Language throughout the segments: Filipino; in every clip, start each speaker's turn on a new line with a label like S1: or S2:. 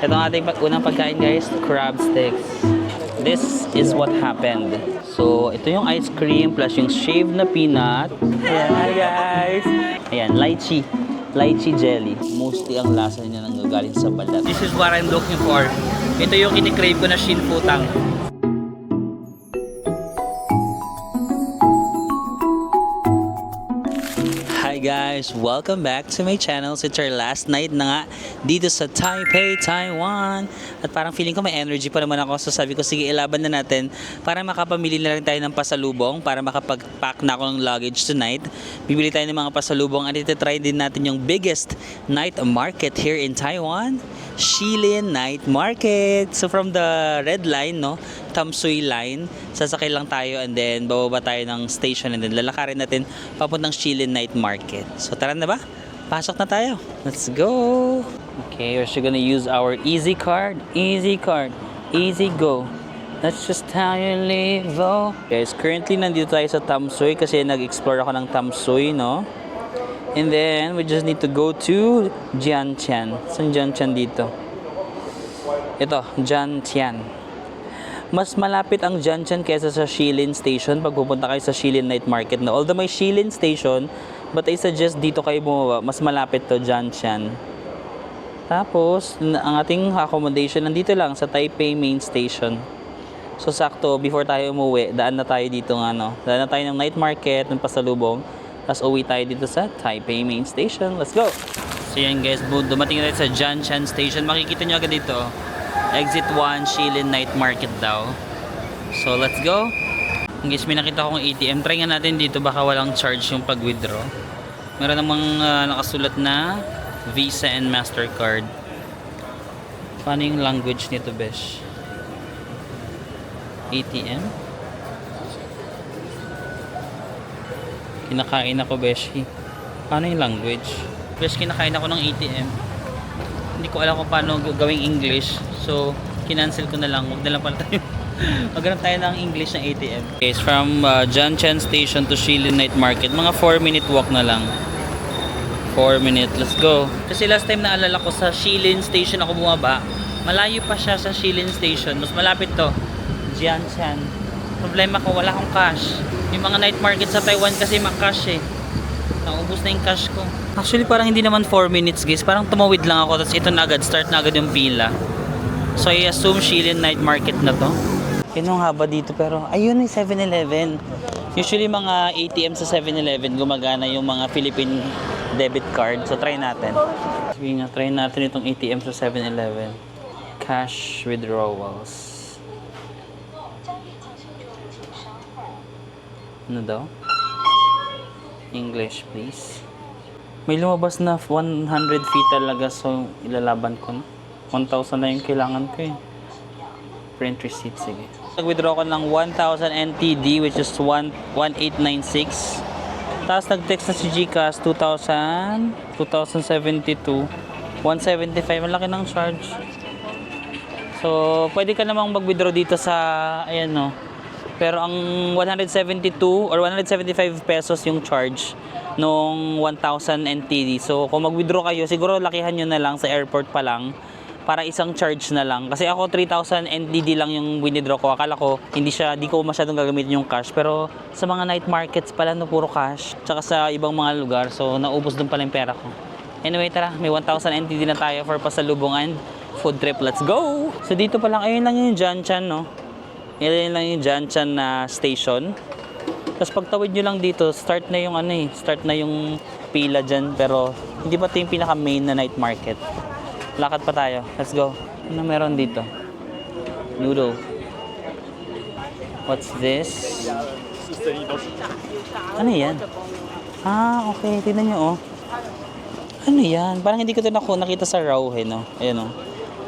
S1: Ito ang ating unang pagkain guys, crab sticks. This is what happened. So, ito yung ice cream plus yung shaved na peanut. Ayan, hi guys! Ayan, lychee. Lychee jelly. Mostly ang lasa niya nanggagaling sa balat. This is what I'm looking for. Ito yung kinikrave ko na shinfutang. Hi guys! Welcome back to my channel. So it's our last night na nga dito sa Taipei, Taiwan. At parang feeling ko may energy pa naman ako. So sabi ko, sige, ilaban na natin para makapamili na rin tayo ng pasalubong, para makapag-pack na ako ng luggage tonight. Bibili tayo ng mga pasalubong at iti-try din natin yung biggest night market here in Taiwan, Shilin Night Market. So from the red line, no, Tamsui line, sasakay lang tayo and then bababa tayo ng station and then lalakarin natin papuntang Shilin Night Market. So tara na ba? Pasok na tayo. Let's go! Okay, we're just gonna use our easy card. Easy card. Easy go. That's just how you live, oh. Guys, currently nandito tayo sa Tamsui kasi nag-explore ako ng Tamsui, no? And then, we just need to go to Jiantian. Saan Jiantian dito? Ito, Jiantian. Mas malapit ang Jiantian kaysa sa Shilin Station pag pupunta kayo sa Shilin Night Market. No? Although may Shilin Station, but I suggest dito kayo bumaba. Mas malapit to Jiantian. Tapos, ang ating accommodation nandito lang sa Taipei Main Station. So, sakto, before tayo umuwi, daan na tayo dito ng daan na tayo ng night market, ng pasalubong. Tapos, uwi tayo dito sa Taipei Main Station. Let's go! So, yan guys, dumating na tayo sa Jiantian Station. Makikita nyo agad dito. Exit 1, Shilin Night Market daw. So, let's go. Guys, may nakita akong ATM. Try nga natin dito, baka walang charge yung pag-withdraw. Meron namang nakasulat na Visa and Mastercard. Paano yung language nito, besh? ATM? Kinakain ako, beshi. Paano yung language? Besh, kinakain ako ng ATM. Hindi ko alam kung paano gawing English. So, kinancel ko na lang. Huwag na lang pala tayo. Maghanap tayo ng English ng ATM. Guys, from Jiantian Station to Shilin Night Market, mga 4-minute walk na lang. 4 minutes. Let's go. Kasi last time naalala ko sa Shilin Station ako bumaba. Malayo pa siya sa Shilin Station. Mas malapit to. Jiantian. Problema ko, wala akong cash. Yung mga night market sa Taiwan kasi makash eh. Naubos na yung cash ko. Actually, parang hindi naman 4 minutes guys. Parang tumawid lang ako. Tapos ito na agad. Start na agad yung pila. So, I assume Shilin Night Market na to. Yun yung haba dito. Pero, ayun yung 7-Eleven. Usually, mga ATM sa 7-Eleven, gumagana yung mga Philippine debit card. So, try natin. Sige nga, try natin itong ATM sa 7-Eleven. Cash withdrawals. Ano daw? English, please. May lumabas na 100 feet talaga. So, ilalaban ko na. 1,000 na yung kailangan ko eh. Print receipt, sige. Nag-withdraw ko ng 1,000 NTD which is 1896. Tapos nag-text na si GCash 2,000, 2,072, 175. Malaki ng charge. So, pwede ka namang mag-withdraw dito sa, ayan no. Pero ang 172 or 175 pesos yung charge nung 1,000 NTD. So, kung mag-withdraw kayo, siguro lakihan nyo na lang sa airport pa lang para isang charge na lang. Kasi ako 3,000 NTD lang yung withdraw ko. Akala ko hindi ko masyadong gagamitin yung cash. Pero sa mga night markets pala no, puro cash. Tsaka sa ibang mga lugar. So, naubos dun pala yung pera ko. Anyway, tara. May 1,000 NTD na tayo for pasalubong and food trip. Let's go! So, dito pa lang. Ayun lang yung Jiantian, no? Yan lang yung Jiantian na station. Tapos pagtawid nyo lang dito, start na yung start na yung pila dyan. Pero hindi pa ito yung pinaka main na night market. Lakad pa tayo. Let's go. Ano meron dito? Noodle. What's this? Ano yan? Ah, okay. Tignan nyo, oh. Ano yan? Parang hindi ko ito nakita sa raw, eh, no? Ayan, oh.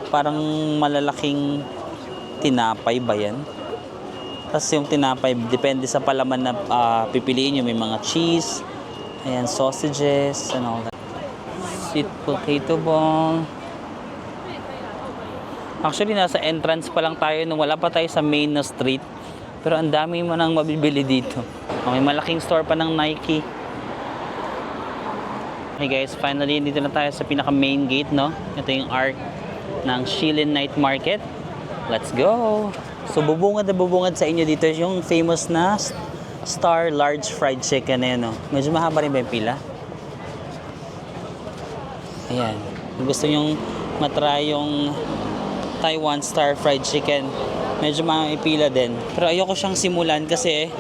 S1: Parang malalaking tinapay ba yan? Tapos yung tinapay, depende sa palaman na pipiliin nyo. May mga cheese, ayan, sausages, and all that. Sweet potato ball. Actually, nasa entrance pa lang tayo nung wala pa tayo sa main na street. Pero ang dami mo nang mabibili dito. May malaking store pa ng Nike. Okay guys, finally dito na tayo sa pinaka main gate, no? Ito yung arc. ng Shilin Night Market. Let's go! So bubungad na bubungad sa inyo dito yung famous na Star Large Fried Chicken na yun. Medyo mahaba rin ba yung pila? Ayan. Kung gusto nyong matry yung Taiwan Star Fried Chicken, medyo maipila din. Pero ayoko siyang simulan kasi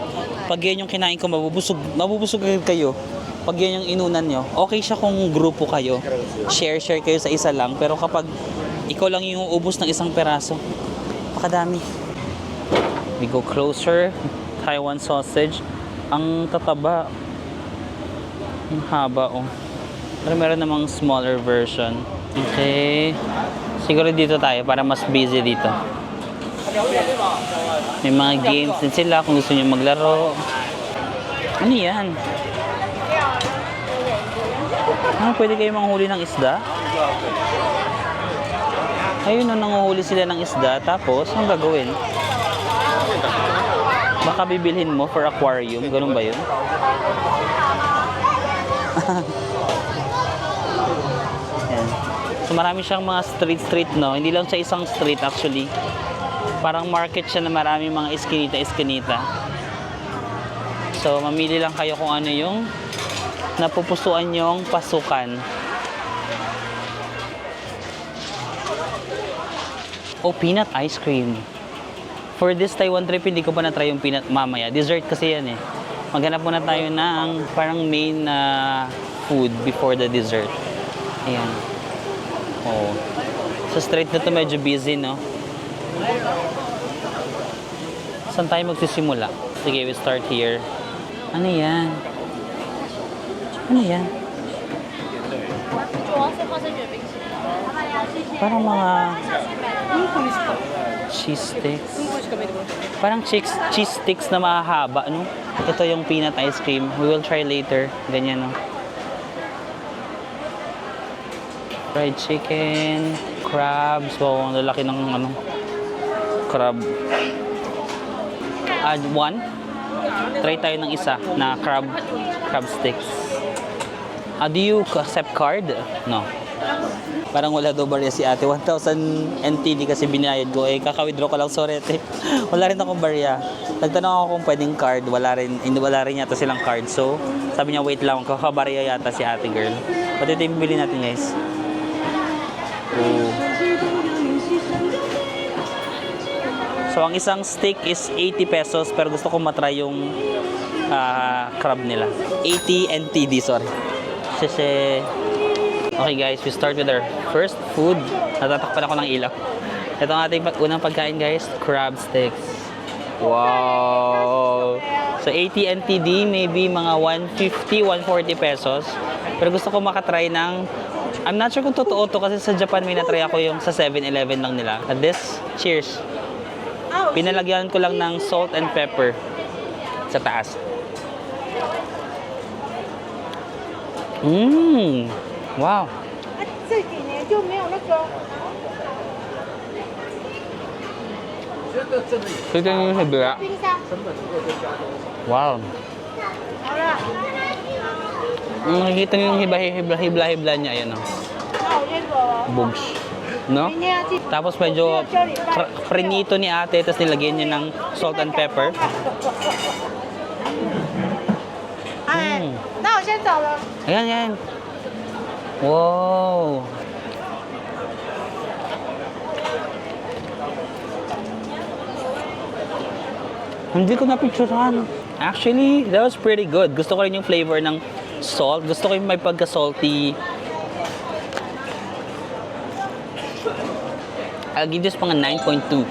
S1: pag yan yung kinain ko, mabubusog agad kayo. Pag yan yung inunan nyo, okay siya kung grupo kayo. Share kayo sa isa lang. Pero kapag ikaw lang yung ubos ng isang peraso, pakadami. We go closer. Taiwan sausage. Ang tataba. Ang haba, oh. Pero meron namang smaller version. Okay. Siguro dito tayo para mas busy dito. May mga games din sila kung gusto nyo maglaro. Ano yan? Pwede kayo manghuli ng isda? Ayun, nanguhuli sila ng isda. Tapos, anong gagawin? Baka bibilhin mo for aquarium. Ganun ba yun? Yan. So, marami siyang mga street, no? Hindi lang siya isang street actually. Parang market siya na marami mga iskinita. So, mamili lang kayo kung ano yung napupusuan yung pasukan. Oh, peanut ice cream. For this Taiwan trip, hindi ko pa na-try yung peanut mamaya. Dessert kasi yan eh. Maghanap muna tayo ng parang main food before the dessert. Ayan. Oh. Sa street na to medyo busy, no? Saan tayo magsisimula? Sige, we start here. Ano yan? Ano yan? Parang mga cheese sticks. Parang cheese sticks na mahahaba, no? Ito yung peanut ice cream. We will try later. Ganyan, no? Fried chicken, crabs. Wow, ang lalaki ng ano, crab. Add one. Try tayo ng isa na crab sticks. Do you accept card? No. Parang wala daw barya si ate. 1,000 NTD kasi binayad ko. Eh, kaka-withdraw ko lang. Sorry ate. Wala rin akong barya. Nagtanong ako kung pwedeng card. Wala rin yata silang card. So, sabi niya, wait lang. Kakabarya yata si ate girl. Pati ito yung bibili natin, guys. Oh. So, ang isang steak is 80 pesos. Pero gusto ko matry yung crab nila. 80 NTD, sorry. Kasi okay guys, we start with our first food. Natatakpan ako ng ilaw. Ito ang ating unang pagkain guys, crab sticks. Wow! So 80 NTD, maybe mga 150, 140 pesos. Pero gusto ko makatry ng, I'm not sure kung totoo to kasi sa Japan may natry ako yung sa 7-Eleven lang nila. At this, cheers! Pinalagyan ko lang ng salt and pepper sa taas. Wow. Ito yung hibla. Wow. Nakikita niyo yung hibla niya. Ayan o. Bugs. No? Tapos medyo prinito ni ate. Tapos nilagyan niya ng salt and pepper. Ayan, ayan. Wow. Hindi ko napicturean. Actually, that was pretty good. Gusto ko rin yung flavor ng salt. Gusto ko yung may pagka-salty. I'll give this mga 9.2.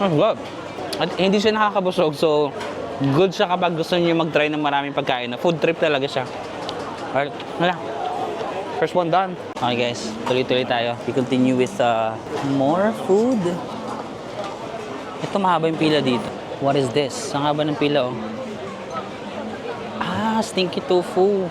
S1: Ang good. At hindi siya nakakabusog, so good siya kapag gusto niyo mag-try ng maraming pagkain. Food trip talaga siya. Alright, wala. First one done. Okay guys, tuloy-tuloy tayo. We continue with more food. Ito mahaba yung pila dito. What is this? Ang haba ng pila oh. Stinky tofu.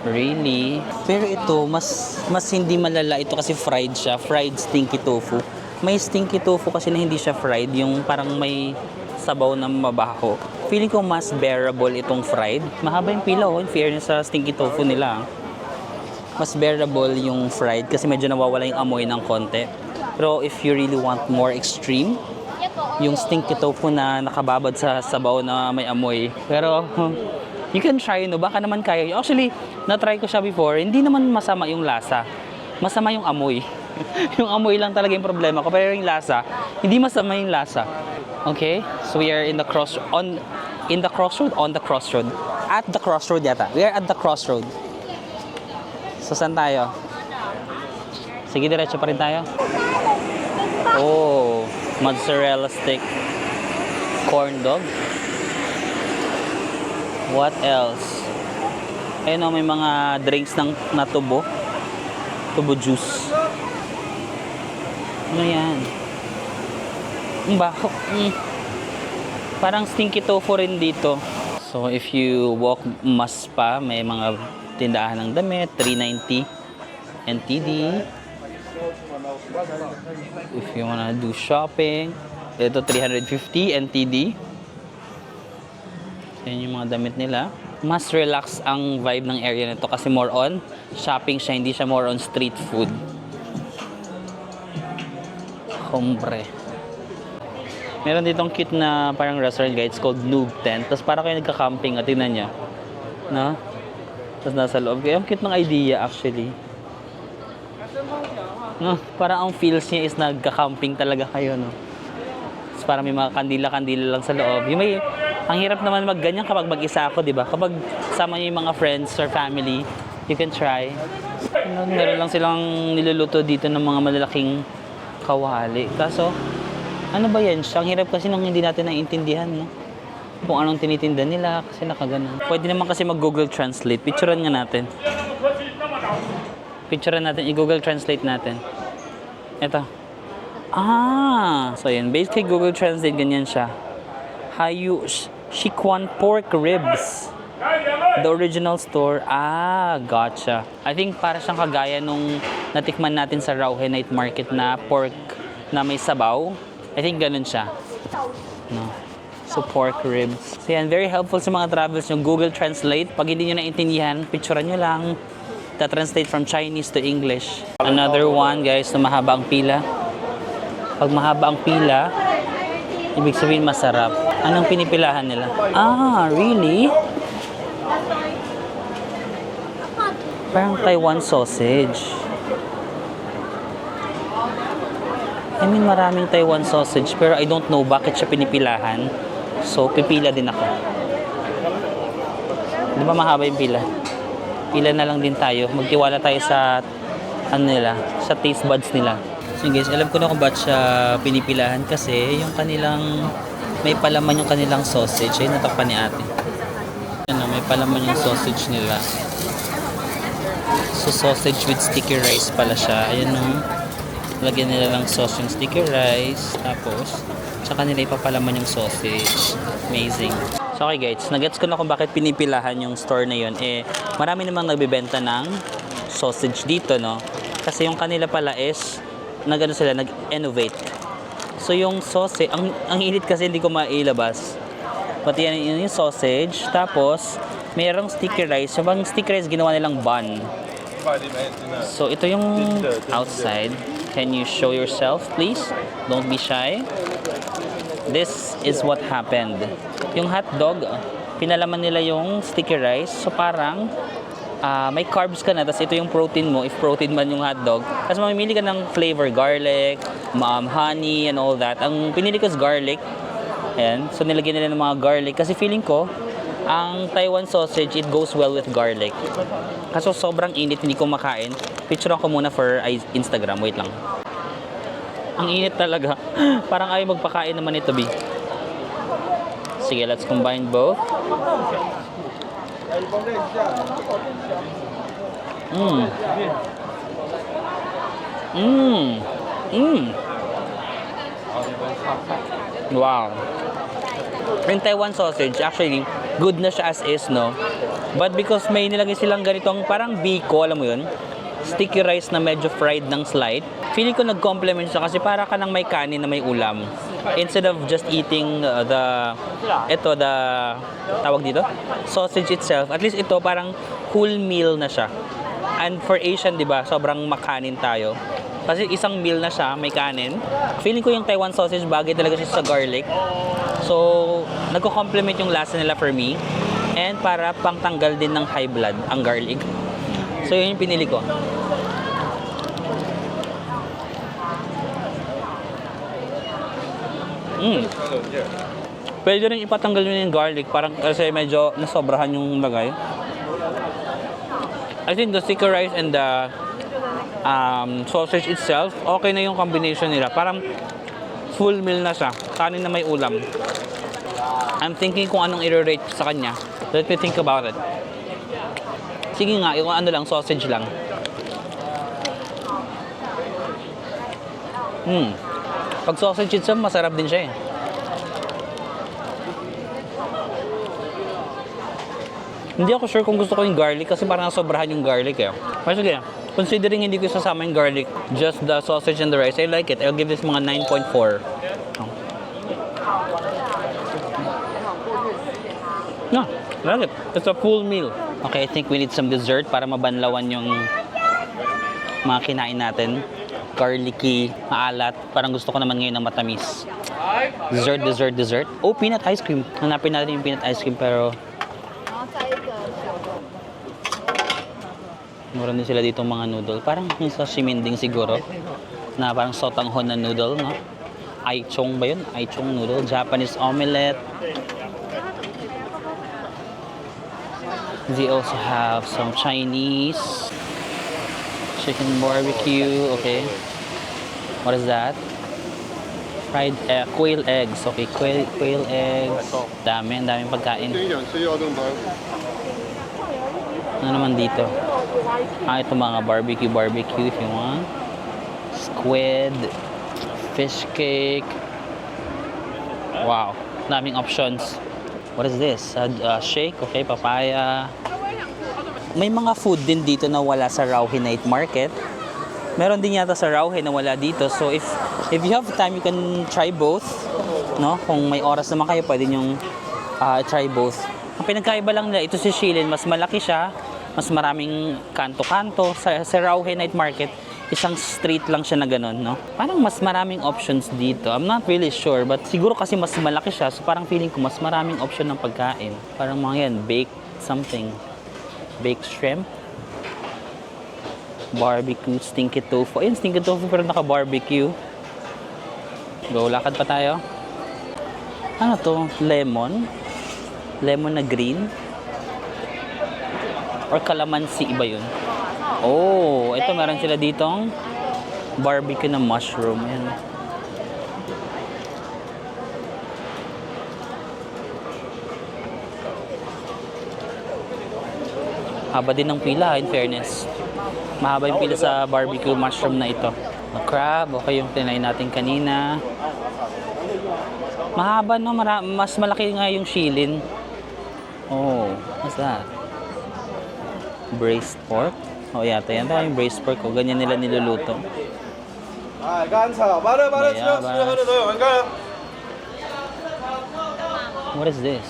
S1: Really? Pero ito, mas hindi malala ito kasi fried siya. Fried stinky tofu. May stinky tofu kasi na hindi siya fried. Yung parang may sabaw na mabaho. Feeling ko mas bearable itong fried. Mahaba yung pila in fairness sa stinky tofu nila. Mas bearable yung fried kasi medyo nawawala yung amoy ng konti. Pero if you really want more extreme, yung stinky tofu na nakababad sa sabaw na may amoy. Pero you can try, no? Baka naman kaya. Actually, na-try ko siya before. Hindi naman masama yung lasa. Masama yung amoy. Yung amoy lang talaga yung problema ko. Pero yung lasa, hindi masama yung lasa. Okay? So we are in the crossroad. At the crossroad yata. We are at the crossroad. So saan tayo? Sige, diretso pa rin tayo. Oh, mozzarella stick. Corn dog. What else? Ayun o, may mga drinks na tubo. Tubo juice. Ano yan? Ang baho. Parang stinky tofu rin dito. So if you walk mas pa, may mga tindahan ng damit, 390 NTD. If you wanna do shopping, ito 350 NTD. Yan yung mga damit nila. Mas relax ang vibe ng area nito kasi more on shopping siya, hindi siya more on street food. Hombre. Meron ditong cute na parang restaurant guys called Noob Tent. Tapos parang kayo nagka-camping at tingnan nyo. No? Tapos nasa loob. Ang cute ng idea actually. No? Parang ang feels niya is nagka-camping talaga kayo. No? Tapos parang may mga kandila-kandila lang sa loob. Yung may, ang hirap naman magganyan kapag mag-isa ako, di ba? Kapag sama niyo yung mga friends or family, you can try. Meron lang silang niluluto dito ng mga malalaking kawali. Kaso, ano ba yan siya? Ang hirap kasi nang hindi natin naiintindihan, no? Kung anong tinitinda nila kasi nakaganon. Pwede naman kasi mag-Google Translate. Picturean nga natin. Picturean natin, i-Google Translate natin. Ito. So yun. Basically, Google Translate, ganyan siya. Hayu Shikwan pork ribs. The original store. Gotcha. I think para siyang kagaya nung natikman natin sa Rauhe Night Market na pork na may sabaw. I think ganun siya. No. So pork ribs. So yan, very helpful sa mga travels yung Google Translate. Pag hindi nyo naintindihan, picturean nyo lang. Ta-translate from Chinese to English. Another one guys, na mahaba ang pila. Pag mahaba ang pila, ibig sabihin masarap. Anong pinipilahan nila? Really? Parang Taiwan sausage. I mean, maraming Taiwan sausage, pero I don't know bakit siya pinipilahan. So, pipila din ako. Di ba mahaba yung pila? Pila na lang din tayo. Magtiwala tayo sa, sa taste buds nila. So guys, alam ko na kung ba't siya pinipilahan kasi yung kanilang, may palaman yung kanilang sausage. Ay, natakpan ni ate. May palaman yung sausage nila. So, sausage with sticky rice pala siya. Ayan o. Lagyan nila lang sauce yung sticky rice. Tapos, sa kanila ipapalaman yung sausage. Amazing. So, okay guys. Nagets ko na kung bakit pinipilahan yung store na yun. Marami namang nagbibenta ng sausage dito, no? Kasi yung kanila pala is, nag-innovate. So, yung sausage, ang init kasi hindi ko mailabas. Pati yan yung sausage. Tapos, mayroong sticky rice. So, bang sticky rice, ginawa nilang bun. So, ito yung outside. Can you show yourself, please? Don't be shy. This is what happened. Yung hot dog, pinalaman nila yung sticky rice. So, parang may carbs ka na. Tapos, ito yung protein mo. If protein man yung hot dog. Tapos, mamimili ka ng flavor. Garlic, honey, and all that. Ang pinili ko is garlic. Ayan. So, nilagyan nila ng mga garlic. Kasi feeling ko, ang Taiwan sausage, it goes well with garlic. Kaso sobrang init, hindi ko makain. Picturean ko muna for Instagram. Wait lang. Ang init talaga. Parang ayaw magpakain naman ito, B. Sige, let's combine both. Wow. Yung Taiwan sausage, actually, good na siya as is, no? But because may nilagay silang ganitong parang biko, alam mo yun? Sticky rice na medyo fried ng slight. Feeling ko nag-complement siya kasi para ka nang may kanin na may ulam. instead of just eating the tawag dito, sausage itself, at least ito parang whole meal na siya. And for Asian, di ba, sobrang makanin tayo. Kasi isang meal na siya, may kanin. Feeling ko yung Taiwan sausage bagay talaga siya sa garlic. So, nagko-complement yung lasa nila for me. And para pangtanggal din ng high blood ang garlic. So, yun yung pinili ko. Pwede rin ipatanggal yun yung garlic parang kasi medyo nasobrahan yung lagay. I think the sticker rice and the sausage itself, okay na yung combination nila. Parang full meal na siya. Kanin na may ulam. I'm thinking kung anong i-rate sa kanya. Let me think about it. Sige nga, yung ano lang, sausage lang. Pag sausage itself, masarap din siya eh. Hindi ako sure kung gusto ko yung garlic kasi parang nasobrahan yung garlic eh. Pero sige, considering hindi ko sasama yung garlic, just the sausage and the rice, I like it. I'll give this mga 9.4. No, I like it. It's a full meal. Okay, I think we need some dessert para mabanlawan yung mga kinain natin. Garlicky, maalat. Parang gusto ko naman ngayon ng matamis. Dessert. Oh, peanut ice cream. Hanapin natin yung peanut ice cream pero mura din sila dito mga noodle. Parang yung sa Shiminding siguro. Na parang sotanghon na noodle, no? Aichong ba yun? Aichong noodle. Japanese omelette. They also have some Chinese. Chicken barbecue. Okay. What is that? Fried quail eggs. Okay, quail eggs. Daming pagkain. Ano naman dito? Ito mga barbecue if you want. Squid, fish cake. Wow, daming options. What is this? Shake, okay, papaya. May mga food din dito na wala sa Rauhe Night Market. Meron din yata sa Rauhe na wala dito. So if you have time, you can try both. No? Kung may oras naman kayo, pwede nyo try both. Ang pinagkaiba lang nila, ito si Shilin, mas malaki siya. Mas maraming kanto-kanto. Sa Rauhe Night Market, isang street lang siya na ganun, no? Parang mas maraming options dito. I'm not really sure, but siguro kasi mas malaki siya, so parang feeling ko mas maraming option ng pagkain. Parang mga yan, baked something. Baked shrimp. Barbecue, stinky tofu. Ayun, stinky tofu pero naka-barbecue. Go, lakad pa tayo. Ano to? Lemon? Lemon na green? Or calamansi, iba yun. Oh, ito meron sila ditong barbecue na mushroom. Yan. Haba din ng pila, in fairness. Mahaba yung pila sa barbecue mushroom na ito. Crab, okay yung tinay natin kanina. Mahaba, no? Mas malaki nga yung shilin. Oh, what's that? Braised pork. Oh, yata yan. Yung braised pork. O, ganyan nila niluluto. What is this?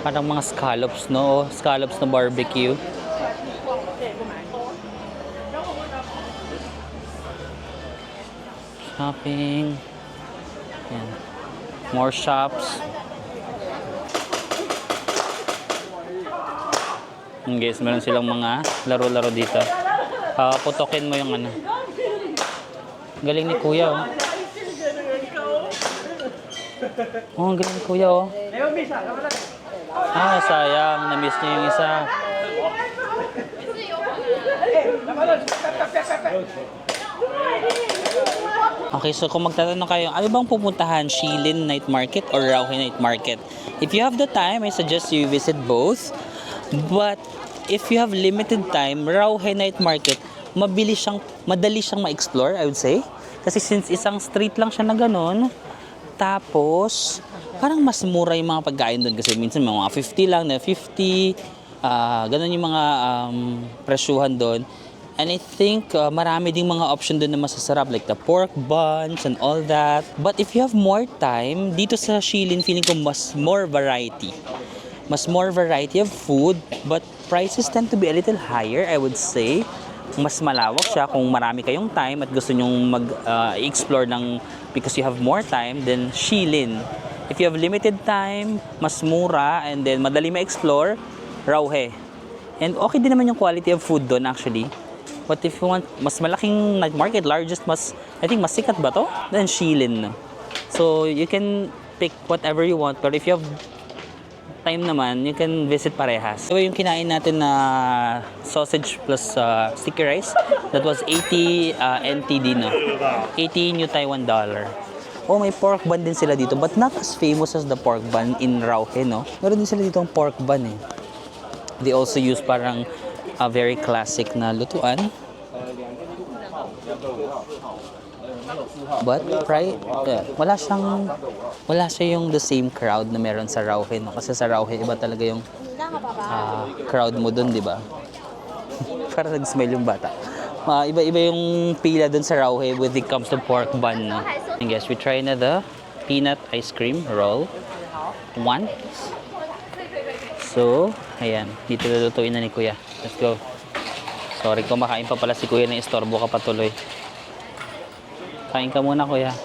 S1: Parang mga scallops, no? Scallops na barbecue. Shopping. Yan. More shops. Guys, meron silang mga laro-laro dito. Putokin mo yung ano. Galing ni Kuya, oh. Oh, galing ni Kuya, oh. Sayang. Na-miss niya yung isa. Okay, so kung magtatanong kayo, ano bang pupuntahan? Shilin Night Market or Rauhe Night Market? If you have the time, I suggest you visit both. But if you have limited time, Rauhe Night Market, madali siyang ma-explore, I would say. Kasi since isang street lang siya na ganun, tapos parang mas mura yung mga pagkain doon kasi minsan mga 50 lang na 50, ganun yung mga presyuhan doon. And I think marami ding mga option doon na masasarap like the pork buns and all that. But if you have more time, dito sa Shilin feeling ko mas more variety. Mas more variety of food, but prices tend to be a little higher, I would say. Mas malawak siya kung marami kayong time at gusto nyong mag-explore ng because you have more time, then Shilin. If you have limited time, mas mura, and then madali ma-explore, Rauhe. And okay din naman yung quality of food doon actually. But if you want mas malaking night market, largest, I think mas sikat ba to? Then Shilin. So you can pick whatever you want, but if you have time naman, you can visit parehas. So yung kinain natin na sausage plus sticky rice, that was 80 NTD na. 80 New Taiwan dollar. Oh, may pork bun din sila dito, but not as famous as the pork bun in Rauhe, no? Meron din sila dito ang pork bun eh. They also use parang a very classic na lutuan. But wala siya yung the same crowd na meron sa Rauhe, no? Kasi sa Rauhe iba talaga yung crowd mo dun, di ba? Para nag-smile yung bata. Iba yung pila dun sa Rauhe when it comes to pork bun, no? And guys, we try na the peanut ice cream roll. One. So, ayan. Dito lulutuin na ni Kuya. Let's go. Sorry, kumakain pa pala si Kuya na istorbo ka patuloy. Kain ka muna, Kuya.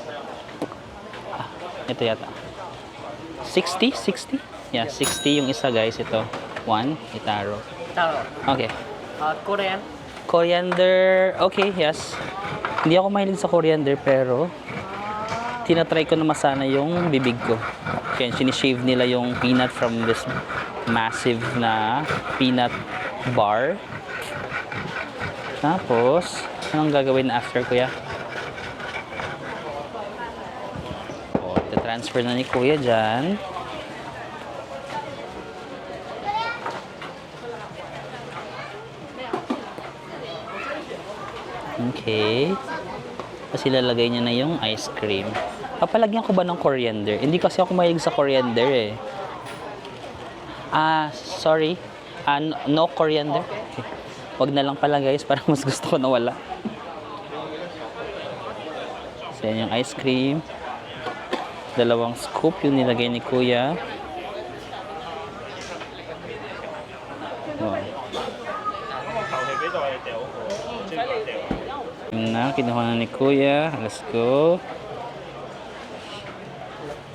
S1: Ito yata. 60? 60? Yeah, 60 yung isa, guys. Ito. One. Itaro.
S2: Taro.
S1: Okay.
S2: Korean.
S1: Coriander. Okay, yes. Hindi ako mahilig sa coriander, pero tinatry ko na masana yung bibig ko. Kaya sinishave nila yung peanut from this massive na peanut bar. Tapos, anong gagawin after, Kuya? O, ita-transfer na ni Kuya dyan. Okay. Tapos ilalagay niya na yung ice cream. Papalagyan ko ba ng coriander? Hindi kasi ako mahilig sa coriander eh. Sorry. No coriander. Okay. Wag na lang pala guys, parang mas gusto ko na wala. So yan yung ice cream. 2 scoop yung nilagay ni Kuya. Wow. Na, kinuha na ni Kuya. Let's go.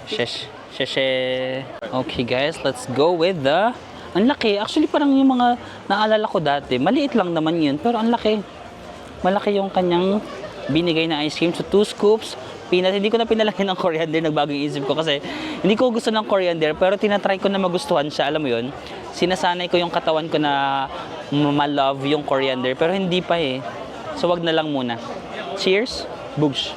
S1: Shesh. Okay guys, let's go with the... Ang laki. Actually parang yung mga naalala ko dati, maliit lang naman yun. Pero ang laki. Malaki yung kanyang binigay na ice cream. So 2 scoops. Peanut. Hindi ko na pinalagyan ng coriander. Nagbago yung isip ko kasi hindi ko gusto ng coriander. Pero tinatry ko na magustuhan siya. Alam mo yun? Sinasanay ko yung katawan ko na ma-love yung coriander. Pero hindi pa eh. So wag na lang muna. Cheers. Boosh.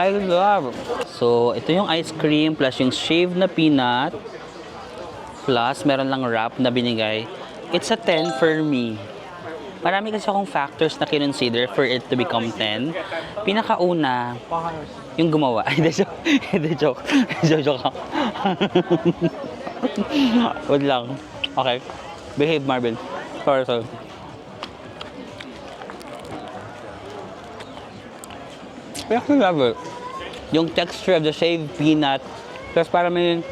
S1: I love. So, ito yung ice cream plus yung shaved na peanut plus meron lang wrap na binigay. It's a 10 for me. Marami kasi akong factors na kinonsider for it to become 10. Pinakauna, yung gumawa. Hindi, joke. Joke ako. Wag lang. Okay. Behave, Marvin. Sorry. I actually love it. Yung texture of the shaved peanut. Plus para may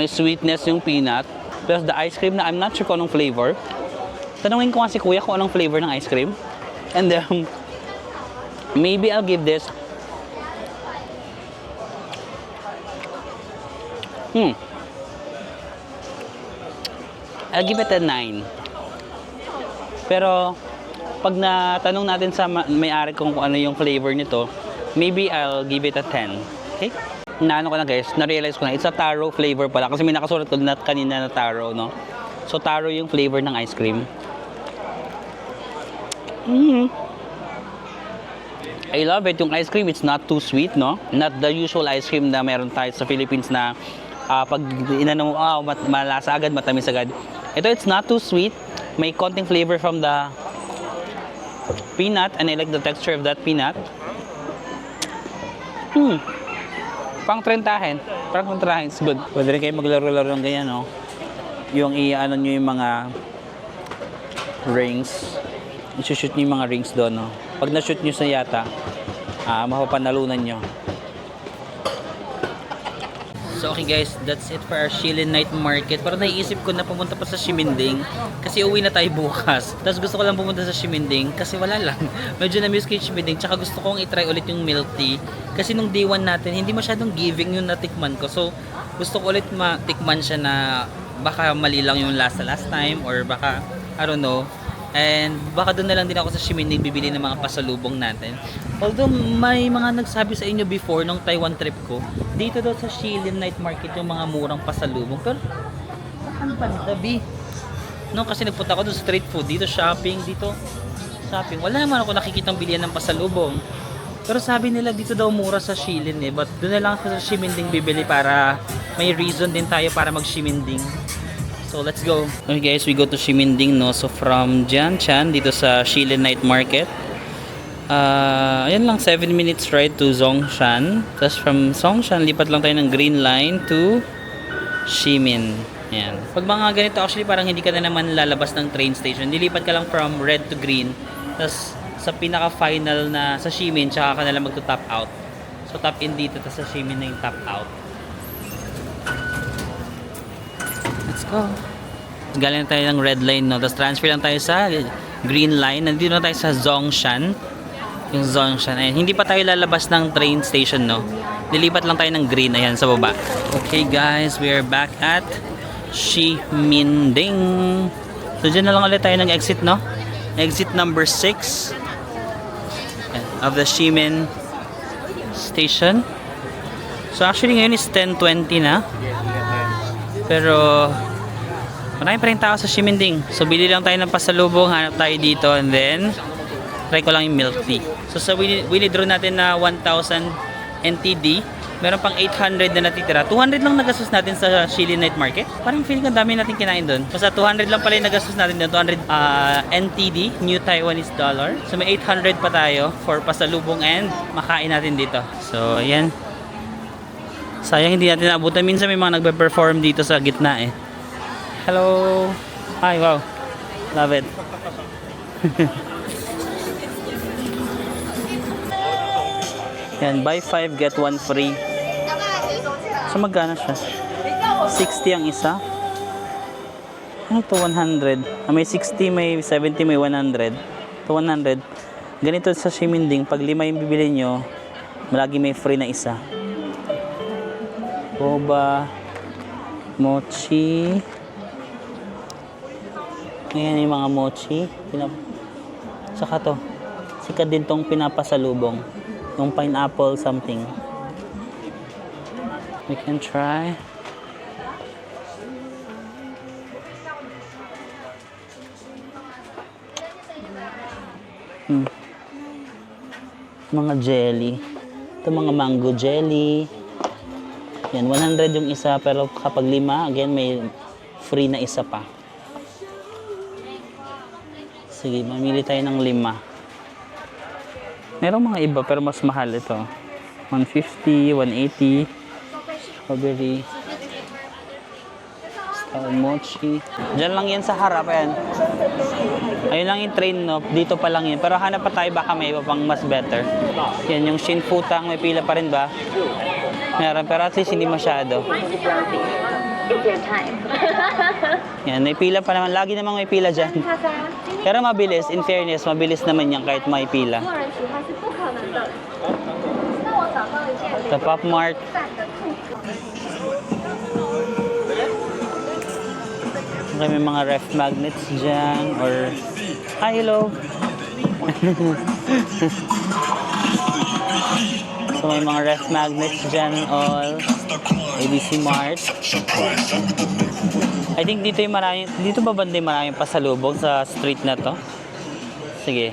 S1: sweetness yung peanut. Plus the ice cream na I'm not sure kung anong flavor. Tanungin ko nga si Kuya kung anong flavor ng ice cream. And then, maybe I'll give this... I'll give it a 9. Pero, pag natanong natin sa may-ari kung ano yung flavor nito, maybe I'll give it a 10. Okay? Naano ko na guys, na-realize ko na, it's a taro flavor pala. Kasi may nakasulat ko na kanina na taro, no? So, taro yung flavor ng ice cream. I love it. Yung ice cream, it's not too sweet, no? Not the usual ice cream na meron tayo sa Philippines na pag inano mo, malasa agad, matamis agad. Ito, it's not too sweet. May konting flavor from the peanut and I like the texture of that peanut. Pang trentahin. Pang trentahin is good. Pwede rin kayo maglaro-laro ng ganyan, no? Yung i-ano nyo yung mga rings. I-shoot nyo yung mga rings doon, no? Pag na-shoot nyo sa yata, mapapanalunan nyo. So okay guys, that's it for our Shilin Night Market. Parang naiisip ko na pumunta pa sa Shiminding kasi uwi na tayo bukas. Tapos gusto ko lang pumunta sa Shiminding kasi wala lang. Medyo na-miss ko yung Shiminding. Tsaka gusto kong i-try ulit yung milk tea. Kasi nung day 1 natin, hindi masyadong giving yung natikman ko. So gusto ko ulit matikman siya na baka mali lang yung last time or baka, I don't know. And baka doon na lang din ako sa Shiminding bibili ng mga pasalubong natin. Although may mga nagsabi sa inyo before nung Taiwan trip ko, dito daw sa Shilin Night Market yung mga murang pasalubong. Pero saan pantabi? No, kasi nagpunta ako doon street food, dito shopping. Wala naman ako nakikitang bilihan ng pasalubong. Pero sabi nila dito daw mura sa Shilin eh. But doon na lang ako sa Shiminding bibili para may reason din tayo para mag-Shiminding. So let's go. Okay guys, we go to Shiminding, no. So from Jianchan dito sa Shilin Night Market. Ayan lang, 7 minutes ride to Zhongshan. Tapos from Zhongshan, lipat lang tayo ng Green Line to Ximin. Ayan. Pag mga ganito, actually parang hindi ka na naman lalabas ng train station. Nilipat ka lang from red to green. Tapos sa pinaka-final na sa Ximin, tsaka ka na lang magto-top out. So top in dito, tapos sa Ximin na yung top out. Let's go. Galing na tayo ng red line, no? Tapos transfer lang tayo sa green line. Nandito na tayo sa Zhongshan. Yung Zhongshan. Ayan. Hindi pa tayo lalabas ng train station, no? Nilipat lang tayo ng green. Ayan, sa baba. Okay, guys. We are back at Ximinding. So, dyan na lang ulit tayo ng exit, no? Exit number 6 of the Ximin station. So, actually, ngayon is 10:20 na. Pero marami pa rin tao sa Shiminding. So bili lang tayo ng pasalubong, hanap tayo dito, and then try ko lang yung milk tea. So sa withdraw natin na 1,000 NTD, meron pang 800 na natitira. 200 lang nagastos natin sa Shilin Night Market. Parang feeling ko dami natin kinain doon. Basta 200 lang pala yung nagastos natin doon. 200 NTD, New Taiwanese Dollar. So may 800 pa tayo for pasalubong and makain natin dito. So ayan. Sayang hindi natin naabutan. Minsan may mga nagpe-perform dito sa gitna eh. Hello! Hi, wow! Love it! Yan, buy 5 get 1 free. So magkano siya? 60 ang isa? Ano to? 100? May 60, may 70, may 100. To 100. Ganito sa Shiminding, pag 5 yung bibili nyo, malagi may free na isa. Boba, mochi. Ayan yung mga mochi. Saka to. Sikat din tong pinapasalubong. Yung pineapple something. We can try. Mga jelly. Ito mga mango jelly. Yan, 100 yung isa, pero kapag 5, again, may free na isa pa. Sige, mamili tayo ng 5. Merong mga iba, pero mas mahal ito. 150, 180, strawberry, style mochi. Diyan lang yan sa harap, ayan. Ayun lang yung train, no? Dito pa lang yan. Pero hanap pa tayo, baka may iba pang mas better. Yan, yung Shinfutang, may pila pa rin ba? Meron, pero at least hindi masyado. Yan, may pila pa naman. Lagi namang may pila dyan. Pero mabilis, in fairness, mabilis naman yan kahit may pila. The Pop Mart. Okay, may mga ref magnets dyan. Or, hi, hello. So may mga ref magnets dyan all. ABC Mart. I think dito yung maraming, dito ba banda yung maraming pasalubong sa street na to? Sige,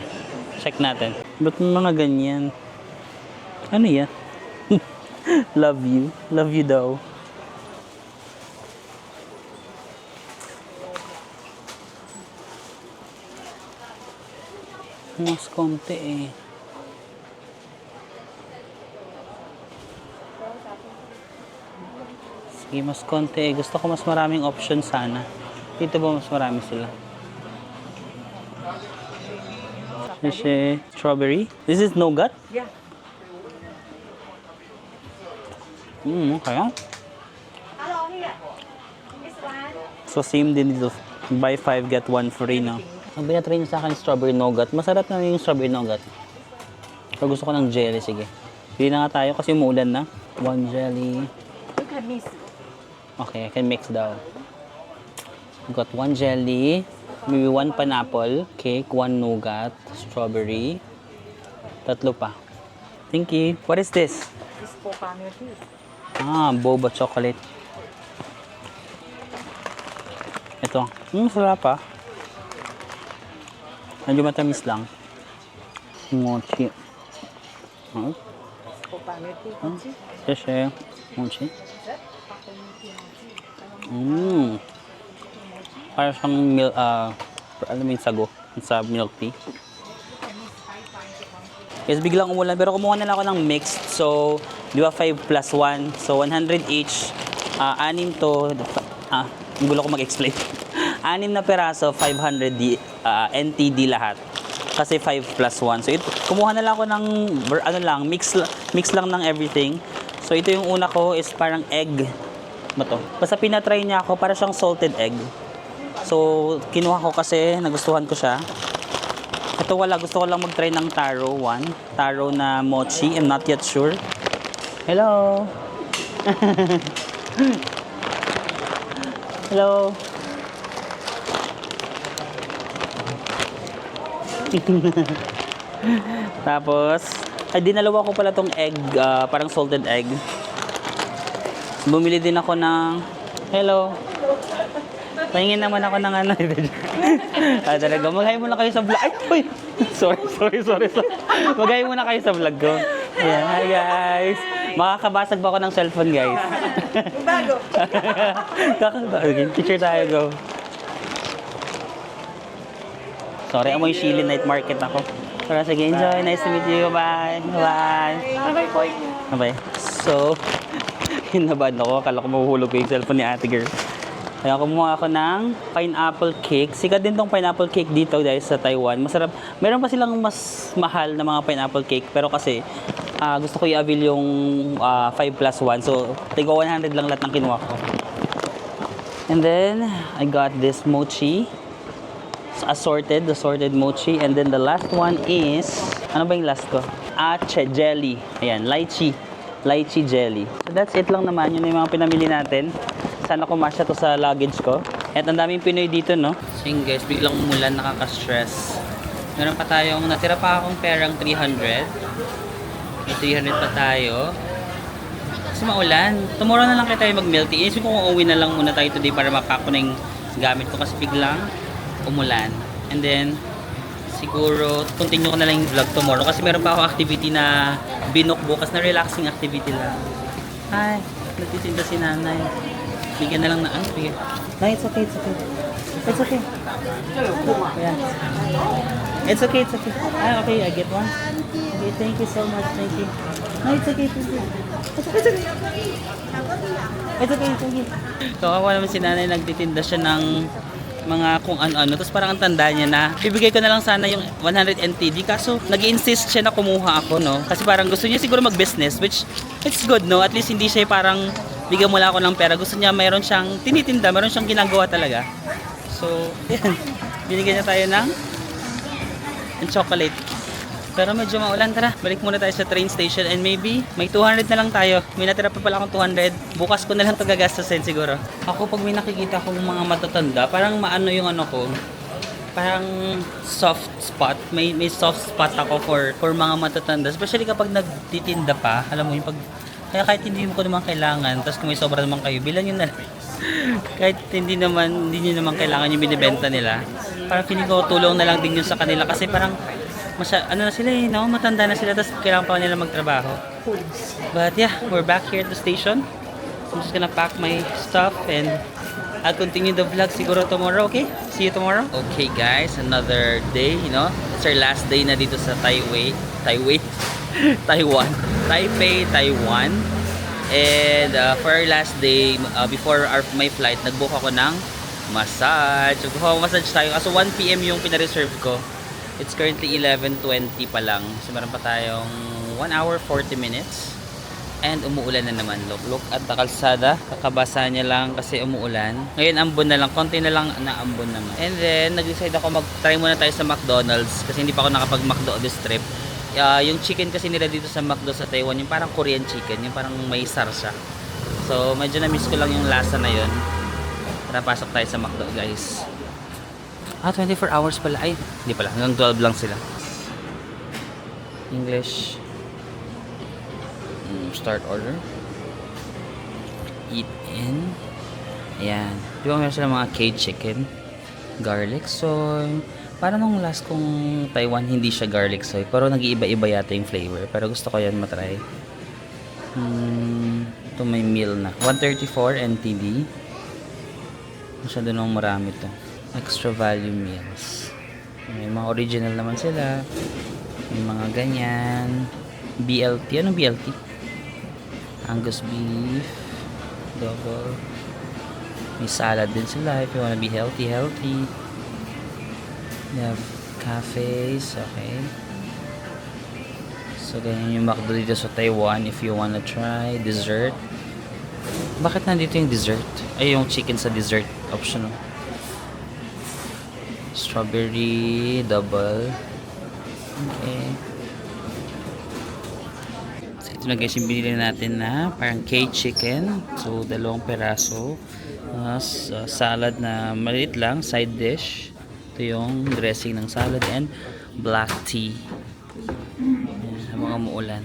S1: check natin. Ba't mga ganyan? Ano yan? Love you. Love you daw. Mas konti eh. Sige, mas konti. Gusto ko mas maraming option sana. Dito ba mas marami sila? Kasi strawberry. This is nougat?
S2: Yeah.
S1: Okay. So same din dito. Buy 5 get 1 free na. Ang binatry niya sa akin strawberry nougat. Masarap na yung strawberry nougat. Pero gusto ko ng jelly, sige. Pili na nga tayo kasi umuulan na. 1 jelly.
S2: You can miss.
S1: Okay, I can mix daw. Got 1 jelly, maybe 1 pineapple, cake, 1 nougat, strawberry. 3 pa. Thank you. What is this?
S2: This for family tea.
S1: Boba chocolate. Ito. Sarap pa. Medyo matamis lang. Mochi.
S2: For family tea.
S1: Sese. Mochi. Para siyang milk, alam mo yung sago sa milk tea. Yes, biglang umulan. Pero kumuha na lang ako ng mixed. So, di ba 5 plus 1. So, 100 each. 6 to, ang gulo ko mag-explain. 6 na peraso, 500 NTD lahat. Kasi 5 plus 1. So, kumuha na lang ako ng, mix lang ng everything. So, ito yung una ko is parang egg. Ba to? Basta pinatry niya ako, para siyang salted egg. So, kinuha ko kasi nagustuhan ko siya. Ito gusto ko lang mag-try ng taro, 1. Taro na mochi, I'm not yet sure. Hello! Hello! Tapos, dinalawa ko pala tong egg, parang salted egg. Bumili din ako ng, hello! Pahingin naman ako ng ano. Talaga, mag-hi muna kayo sa vlog. Ay, uy! Sorry. Mag-hi muna kayo sa vlog ko. Ayan, hi guys. Makakabasag ba ako ng cellphone, guys?
S2: Bago.
S1: Kakabasag. Picture tayo, go. Sorry, amoy Chile night market ako. Pero sige, enjoy. Nice to meet you. Bye. Bye.
S2: Bye po.
S1: Bye. So, hinabahan ako. Akala ko mahuhulog ko yung cellphone ni ate girl. Kaya kumuha ako ng pineapple cake. Sikat din tong pineapple cake dito guys sa Taiwan. Masarap. Meron pa silang mas mahal na mga pineapple cake. Pero kasi gusto ko i-avail yung 5 plus 1. So, tigo 100 lang lahat ng kinuha ko. And then, I got this mochi. Assorted mochi. And then the last one is, ano ba yung last ko? Jelly. Ayan, lychee jelly. So that's it lang naman. Yun yung mga pinamili natin. Sana kumasya to sa luggage ko. At ang daming Pinoy dito, no? So yun guys, biglang umulan, nakaka-stress. Meron pa tayong, natira pa akong perang 300. May 300 pa tayo. Kasi maulan. Tomorrow na lang tayo mag-milk tea. Inisip ko kung uwi na lang muna tayo today para mapack ko na yung gamit ko kasi biglang umulan. And then, siguro, continue ko na lang yung vlog tomorrow kasi meron pa akong activity na binook bukas na relaxing activity lang. Hi, nagtitinda si nanay. Bigyan na lang na, bigyan. No, it's okay. It's okay. Yeah. It's okay. Okay, I get one. Okay, thank you so much. Thank you. No, it's okay. Thank you. It's okay. Thank you. So, ako naman si nanay, nagtitinda siya ng mga kung ano-ano. Tapos parang ang tanda niya na, bibigay ko na lang sana yung 100 NTD. Kaso, nag-insist siya na kumuha ako, no? Kasi parang gusto niya siguro mag-business, which, it's good, no? At least hindi siya parang, bigyan mo lang ako ng pera. Gusto niya, mayroon siyang tinitinda, mayroon siyang ginagawa talaga. So, yan. Binigyan niya tayo ng chocolate. Pero medyo maulan. Tara, balik muna tayo sa train station and maybe may 200 na lang tayo. May natira pa pala akong 200. Bukas ko na lang ito gagastusin siguro. Ako pag may nakikita akong mga matatanda, parang maano yung ano ko. Parang soft spot. May soft spot ako for mga matatanda. Especially kapag nagtitinda pa. Alam mo yung pag... Kaya kahit hindi mo ko naman kailangan, tapos kung may sobra naman kayo, bilan nyo na lang. Kahit hindi nyo naman kailangan yung binibenta nila. Parang feeling ko tulong na lang din yun sa kanila kasi parang ano na sila no? Matanda na sila tapos kailangan pa nila magtrabaho. But yeah, we're back here at the station. I'm just gonna pack my stuff and I'll continue the vlog siguro tomorrow, okay? See you tomorrow. Okay guys, another day, It's our last day na dito sa Taiwan. Taipei, Taiwan. And for our last day, before my flight, nag-book ako ng massage. Massage tayo. Kaso 1 PM yung pina-reserve ko. It's currently 11:20 pa lang. So meron pa tayong 1 hour 40 minutes. And umuulan na naman. Look at the kalsada. Kakabasa niya lang kasi umuulan. Ngayon ambon na lang. Konti na lang na ambon naman. And then nag-decide ako mag-try muna tayo sa McDonald's. Kasi hindi pa ako nakapag-McDo this trip. Yung chicken kasi nila dito sa McDo sa Taiwan, yung parang Korean chicken, yung parang may sarsa. So medyo na-miss ko lang yung lasa na yun. Tara, pasok tayo sa McDo, guys. 24 hours pala. Ay, hindi pala. Hanggang 12 lang sila. English. Start order. Eat in. Ayan. Di ba meron sila mga cage chicken? Garlic soy. Parang nung last kong Taiwan, hindi siya garlic soy. Pero nag-iiba-iba yata yung flavor. Pero gusto ko yan matry. Ito may meal na. 134 NTD. Masyado nung marami to. Extra value meals. May mga original naman sila. May mga ganyan. BLT. Anong BLT? Angus beef. Double. May salad din sila if you wanna be healthy. They have cafes, okay. So, ganyan yung McDo dito sa Taiwan if you wanna try. Dessert. Bakit nandito yung dessert? Ay, yung chicken sa dessert. Optional. Strawberry, double. Okay. So, ito na guys yung binili natin na parang cage chicken. So, 2 peraso. Salad na maliit lang, side dish. Ito yung dressing ng salad and black tea. Ayan, sa mga umuulan.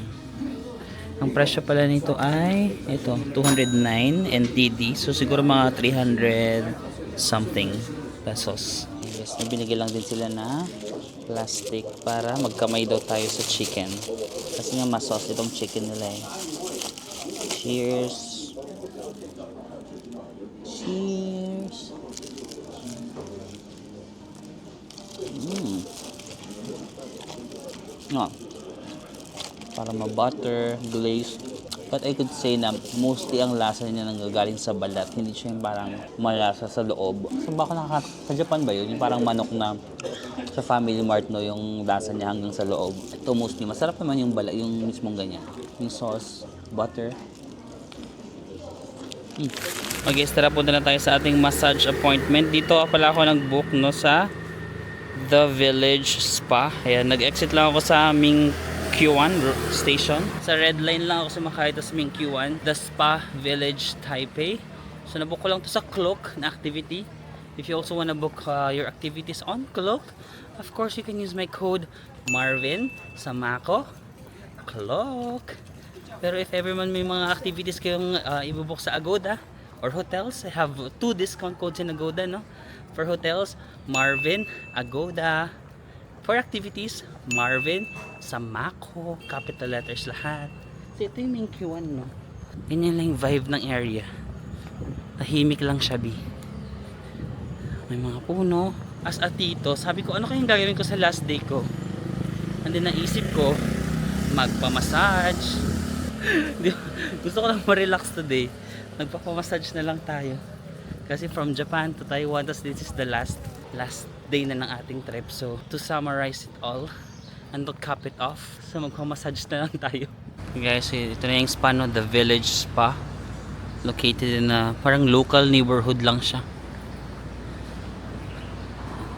S1: Ang presyo pala nito ay ito, 209 NTD. So siguro mga 300 something pesos. Yes, binigay lang din sila na plastic para magkamay daw tayo sa chicken. Kasi nga masos itong chicken nila eh. Cheers. Cheers. No. Para ma-butter, glaze. But I could say na mostly ang lasa niya nanggagaling sa balat. Hindi siya yung parang malasa sa loob. So baka sa Japan ba yun? Yung parang manok na sa Family Mart, no? Yung lasa niya hanggang sa loob. Ito mostly. Masarap naman yung balat, yung mismong ganyan. Yung sauce, butter. Okay, tara, punta na tayo sa ating massage appointment. Dito pala ako nag-book, no, sa The Village Spa. Ayan, nag-exit lang ako sa Ming Q1 station. Sa red line lang ako sumakay sa Ming Q1, The Spa Village Taipei. So nabook ko lang to sa Klook na activity. If you also wanna book your activities on Klook, of course you can use my code Marvin sa Mako Klook. Pero if ever man may mga activities kayong ibubook sa Agoda or hotels, I have 2 discount codes in Agoda, no? For hotels, Marvin, Agoda. For activities, Marvin, sa Mako, capital letters lahat. So ito yung main Q1, no? Ganyan lang yung vibe ng area. Tahimik lang siya, bi. May mga puno. As a tito, sabi ko, ano kayong gagawin ko sa last day ko? And then naisip ko, magpamassage. Gusto ko lang ma-relax today. Magpapamassage na lang tayo. Kasi from Japan to Taiwan, this is the last day na ng ating trip. So, to summarize it all, and to cap it off, so magpamassage na lang tayo. Guys, ito na yung spa, no? The Village Spa. Located in a parang local neighborhood lang siya.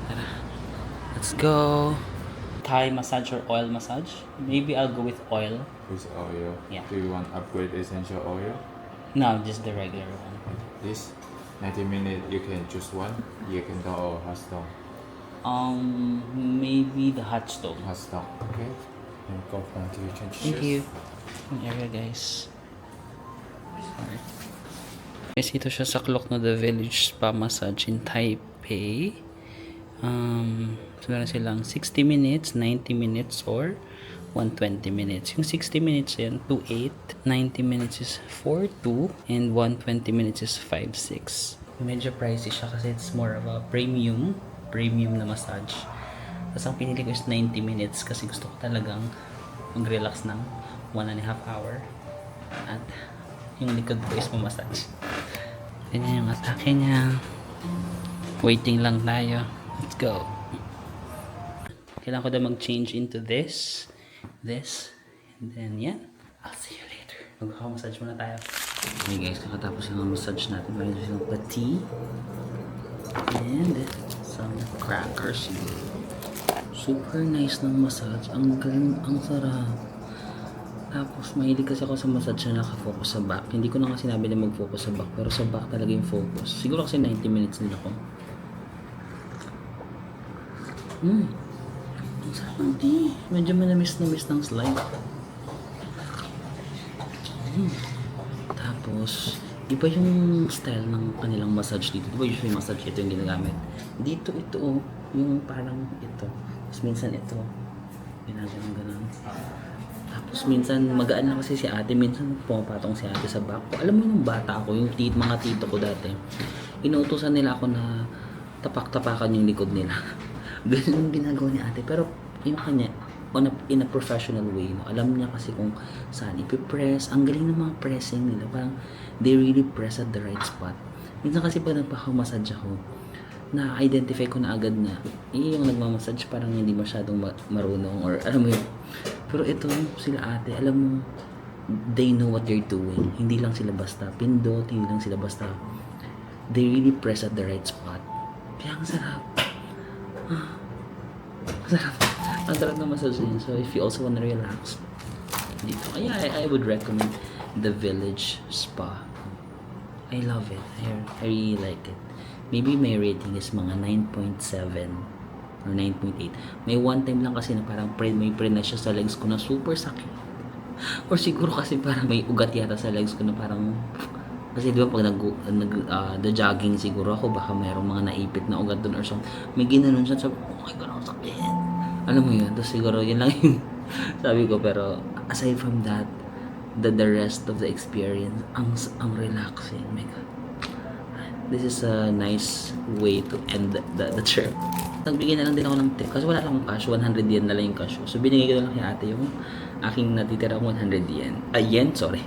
S1: Tara. Let's go. Thai massage or oil massage? Maybe I'll go with oil.
S3: With oil?
S1: Yeah.
S3: Do you want upgrade essential oil?
S1: No, just the regular one.
S3: This 90 minutes you can choose one. You can do or hot stone.
S1: Maybe the hot stove.
S3: Hot stone. Okay. And go from to you can choose.
S1: Thank you. Ang area, guys. Sorry. Guys, ito siya sa Klook na The Village Spa Massage in Taipei. So meron silang 60 minutes, 90 minutes, or 120 minutes. Yung 60 minutes yan, 2.8. 90 minutes is 4.2. And 120 minutes is 5.6. Medyo pricey siya kasi it's more of a premium na massage. Tapos ang pinili ko is 90 minutes kasi gusto ko talagang mag-relax ng 1.5 hour. At yung likod ko is mamasage. Ganyan yung atake niya. Waiting lang tayo. Let's go. Kailangan ko na mag-change into this, and then yan. I'll see you later. Magkaka-massage muna tayo. Okay guys, nakatapos yung massage natin. Mayroon silang pati. And some crackers. Super nice ng massage. Ang galing, ang sarap. Tapos mahilig kasi ako sa massage na nakafocus sa back. Hindi ko na nga sinabi na mag-focus sa back, pero sa back talaga yung focus. Siguro kasi 90 minutes din ako. Ang sarap ng tea. Medyo manamis ng slime. Tapos, iba yung style ng kanilang massage dito. Diba usually massage ito yung ginagamit? Dito ito, yung parang ito. Tapos minsan ito. Ganun. Tapos minsan magaan lang kasi si ate. Minsan pumapatong si ate sa back ko. Alam mo yung bata ako, yung mga tito ko dati. Inuutosan nila ako na tapak-tapakan yung likod nila. Ganun yung ginagawa ni ate. Pero yung kanya, in a professional way. No? Alam niya kasi kung saan ipipress. Ang galing ng mga pressing nila. Parang they really press at the right spot. Minsan kasi pag nagpaka-massage ako, na-identify ko na agad na yung nagmamassage parang hindi masyadong marunong or alam mo yun. Pero ito, sila ate, alam mo, they know what they're doing. Hindi lang sila basta pindot, hindi lang sila basta they really press at the right spot. Kaya ang sarap. Ang sarap. Ang sarap ng massage niya. So if you also wanna relax dito, I would recommend the Village Spa. I love it. I really like it. Maybe my rating is mga 9.7 or 9.8. May one time lang kasi na parang may pre-na siya sa legs ko na super sakit. Or siguro kasi parang may ugat yata sa legs ko na parang kasi di ba pag the jogging siguro ako baka mayroong mga naipit na ugat doon or something. May ginanon siya, sabi, oh my god, ang sakit. Alam mo yun, tapos siguro yun lang yung sabi ko. Pero aside from that, the rest of the experience, ang relaxing. Oh my god. This is a nice way to end the trip. Nagbigay na lang din ako ng tip kasi wala lang akong cash, 100 yen na lang yung cash. So binigay ko na lang kay ate yung aking natitira 100 yen. Yen, sorry.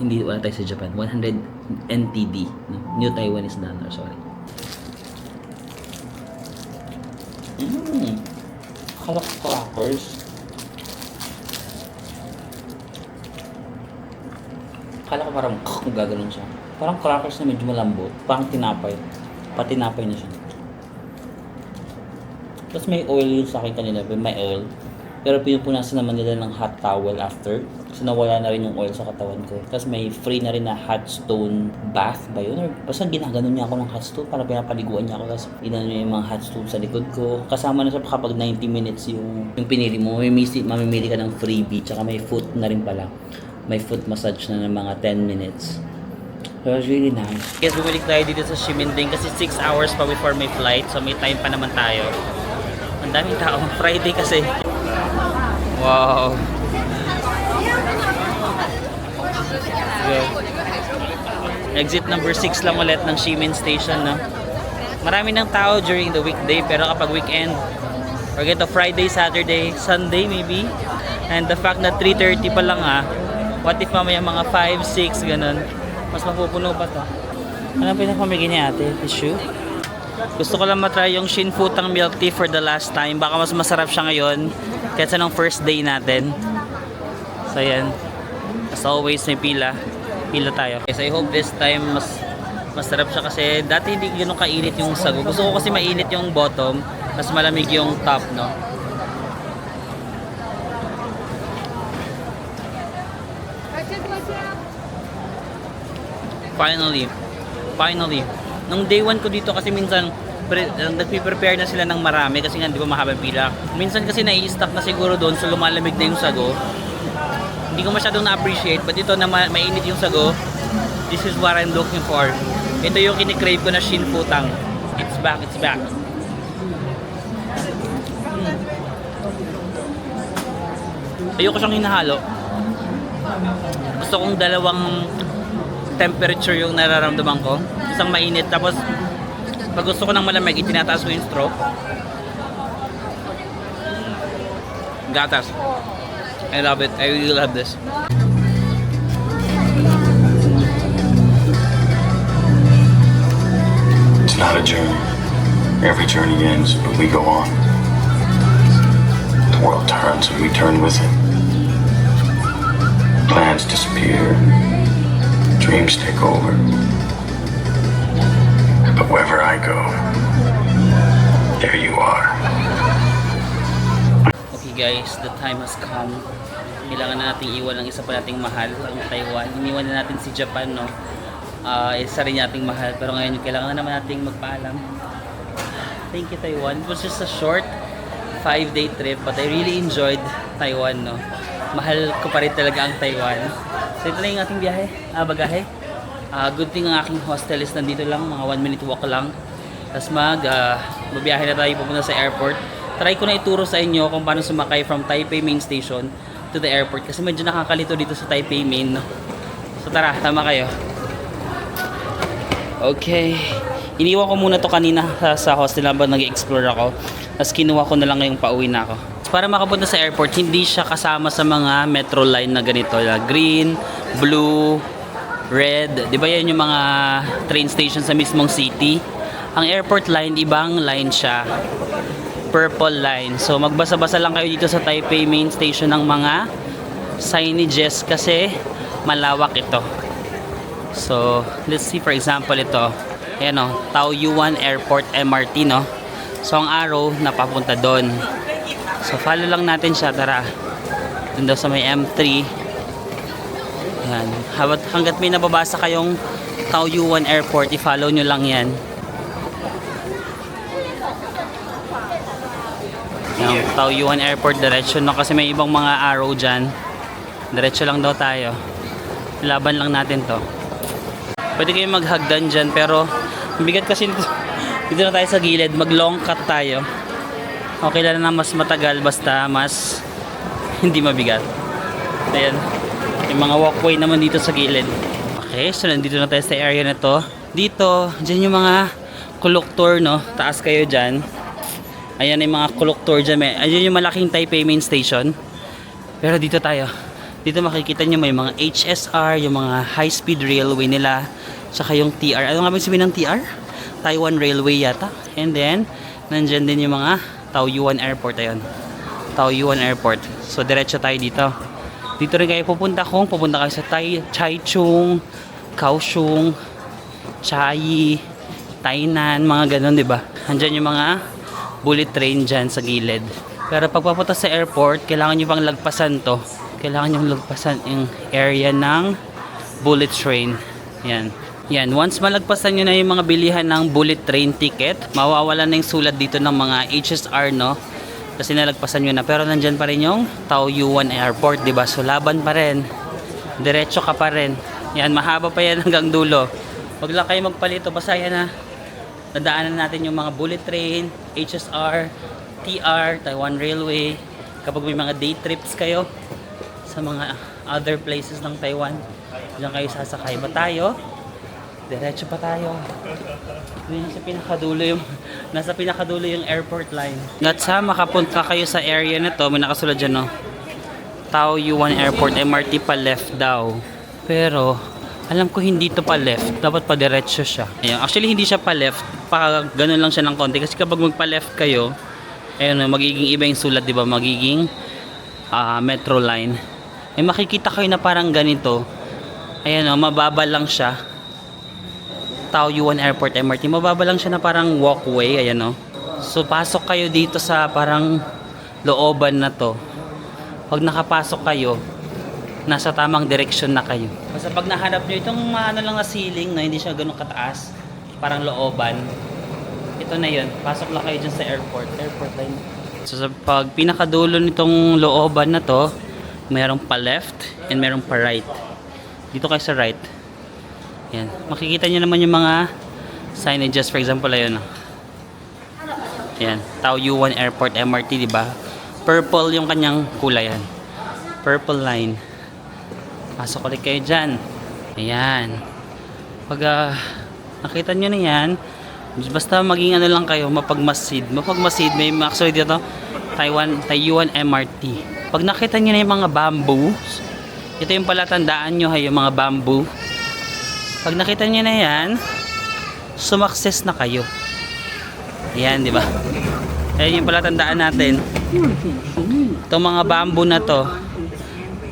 S1: Hindi, wala tayo sa Japan. 100 NTD. No? New Taiwanese dollar, sorry. Kalak crackers. Kala ko parang gaganon siya. Parang crackers na medyo malambot. Parang tinapay. Patinapay na siya. Tapos may oil yun sa akin kanina. May oil. Pero pinupunasan naman nila ng hot towel after. So nawala na rin yung oil sa katawan ko. Tapos may free na rin na hot stone bath ba yun? Or basta ginaganon niya ako ng hot stone para pinapaliguan niya ako. Tapos inano niya yung mga hot stone sa likod ko. Kasama na siya kapag 90 minutes yung pinili mo. Mamimili ka ng freebie. Tsaka may foot na rin pala. May foot massage na ng mga 10 minutes. So it was really nice. Guys, bumalik tayo dito sa Shiminding kasi 6 hours pa before my flight. So may time pa naman tayo. Ang daming tao. Friday kasi. Wow. Exit number 6 lang ulit ng Shimin Station, no? Marami ng tao during the weekday, pero kapag weekend, or get to Friday, Saturday, Sunday maybe, and the fact na 3:30 pa lang what if mamaya mga 5, 6, ganun, mas mapupuno pa to. Ano pinapamigay ni ate? Tissue? Gusto ko lang matry yung Shinfutang milk tea for the last time. Baka mas masarap siya ngayon kaysa nung first day natin. So yan. As always, may pila. Pila tayo. Yes, I hope this time mas masarap siya kasi dati hindi ganoon kainit yung sago. Gusto ko kasi mainit yung bottom, mas malamig yung top, no? Finally. Nung day 1 ko dito kasi minsan nagpe-prepare na sila ng marami kasi nga di ba mahabang pila. Minsan kasi nai-stock na siguro doon so lumalamig na yung sago. Hindi ko masyadong na-appreciate but ito na mainit yung sago. This is what I'm looking for. Ito yung kinikrave ko na Shinfutang. It's back. Ayoko siyang hinahalo. Gusto kong dalawang temperature yung nararamdaman ko. Isang mainit tapos pag gusto ko ng malamig, itinataas ko yung stroke. Gatas. I love it. I really love this.
S4: not a journey. Every journey ends, but we go on. The world turns and we turn with it. Plans disappear. Dreams take over. But wherever I go, there you are.
S1: Okay guys, the time has come. Kailangan na nating iwan ang isa pa nating mahal, ang Taiwan. Iniwan na natin si Japan, no? Isa rin nating mahal, pero ngayon kailangan na naman nating magpaalam. Thank you, Taiwan. It was just a short 5-day trip, but I really enjoyed Taiwan, no? Mahal ko pa rin talaga ang Taiwan. So ito na yung ating biyahe, bagahe. Good thing ang aking hostel is nandito lang, mga 1-minute walk lang. Tapos mabiyahe na tayo pupunta sa airport. Try ko na ituro sa inyo kung paano sumakay from Taipei Main Station to the airport kasi medyo nakakalito dito sa Taipei Main, no? So tara, tama kayo. Okay, iniwan ko muna to kanina sa hostel habang nag-explore ako. Tapos kinuha ko na lang ngayong pauwi na ako. Para makapunta sa airport, hindi siya kasama sa mga metro line na ganito. Green, blue, red. Di ba yan yung mga train station sa mismong city? Ang airport line, ibang line siya. Purple line. So magbasa-basa lang kayo dito sa Taipei Main Station ng mga signages kasi malawak ito. So let's see, for example ito. Ayan o, Taoyuan Airport MRT, no? So ang arrow napapunta doon. So follow lang natin siya, tara. Doon daw sa may M3. Ayan. Hanggat may nababasa kayong Taoyuan Airport, i-follow nyo lang yan. Yung Taoyuan Airport direction, no? Kasi may ibang mga arrow dyan. Diretso lang daw tayo. Laban lang natin to. Pwede kayong maghagdan dyan, pero bigat kasi dito na tayo sa gilid. Mag long cut tayo. Okay lang na mas matagal, basta mas hindi mabigat. Ayan, yung mga walkway naman dito sa gilid. Okay, so nandito na tayo sa area na to. Dito, dyan yung mga conductor, no? Taas kayo dyan. Ayan yung mga conductor dyan. Ayan yung malaking Taipei Main Station. Pero dito tayo. Dito makikita nyo may mga HSR, yung mga high-speed railway nila. Tsaka yung TR. Ano nga ba sabihin ng TR? Taiwan Railway yata. And then, nandyan din yung mga Taoyuan Airport. Ayun. Taoyuan Airport. So, diretso tayo dito. Dito rin kayo pupunta kung pupunta kayo sa Taichung, Kaohsiung, Chiayi, Tainan, mga ganun, di ba? Andyan yung mga bullet train dyan sa gilid. Pero pag papunta sa airport, kailangan nyo pang lagpasan to. Kailangan nyo lagpasan yung area ng bullet train. Yan. Yan. Once malagpasan nyo na yung mga bilihan ng bullet train ticket, mawawala na yung sulat dito ng mga HSR, no? Kasi nalagpasan nyo na. Pero nandyan pa rin yung Taoyuan Airport, diba? So laban pa rin. Diretso ka pa rin. Yan. Mahaba pa yan hanggang dulo. Huwag lang kayo magpalito. Basta yan na. Nadaanan natin yung mga bullet train, HSR, TR, Taiwan Railway. Kapag may mga day trips kayo sa mga other places ng Taiwan, diyan kayo sasakay. Ba tayo? Diretso pa tayo. Nasa pinakadulo yung airport line. At sa makapunta kayo sa area na to, may nakasulad dyan, no? Taoyuan Airport MRT pa left daw. Pero alam ko hindi to pa left, dapat pa diretso siya. Ayun. Actually hindi siya pa left, pa ganun lang siya ng konti kasi kapag magpa left kayo, ayun, magiging iba yung sulat, 'di ba? Magiging metro line. May makikita kayo na parang ganito. Ayun, mababa lang siya. Taoyuan Airport MRT, mababa lang siya na parang walkway, ayan, no. So pasok kayo dito sa parang looban na to. Pag nakapasok kayo, nasa tamang direksyon na kayo. Basta pag nahanap nyo itong ano lang na ceiling na hindi siya ganun kataas, parang looban, ito na yun. Pasok lang kayo dyan sa airport line. So sa pag pinakadulo nitong looban na to, mayroong pa left and mayroong pa right. Dito kayo sa right. Yan. Makikita nyo naman yung mga signages, for example, ayun. Yan, Taoyuan Airport MRT, di ba? Purple yung kanyang kulay, yan. Purple line. Pasok ulit kayo dyan. Ayan. Pag nakita nyo na yan, basta maging ano lang kayo, mapagmasid. Mapagmasid, may actually dito, Taoyuan MRT. Pag nakita nyo na yung mga bamboo, ito yung palatandaan nyo, yung mga bamboo. Pag nakita nyo na yan, sumakses na kayo. Yan, di ba? Ayan yung palatandaan natin. Itong mga bamboo na to,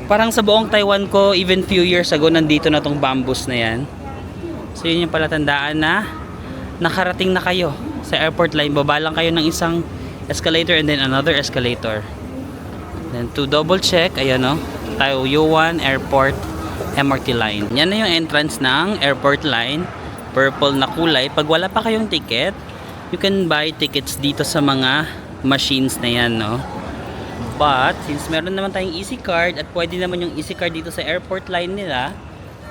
S1: parang sa buong Taiwan ko, even few years ago, nandito na tong bamboos na yan. So yun yung palatandaan na nakarating na kayo sa airport line. Baba lang kayo ng isang escalator and then another escalator. Then to double check, ayan o, Taoyuan Airport MRT line. Yan na yung entrance ng airport line. Purple na kulay. Pag wala pa kayong ticket, you can buy tickets dito sa mga machines na yan, no? But, since meron naman tayong easy card at pwede naman yung easy card dito sa airport line nila,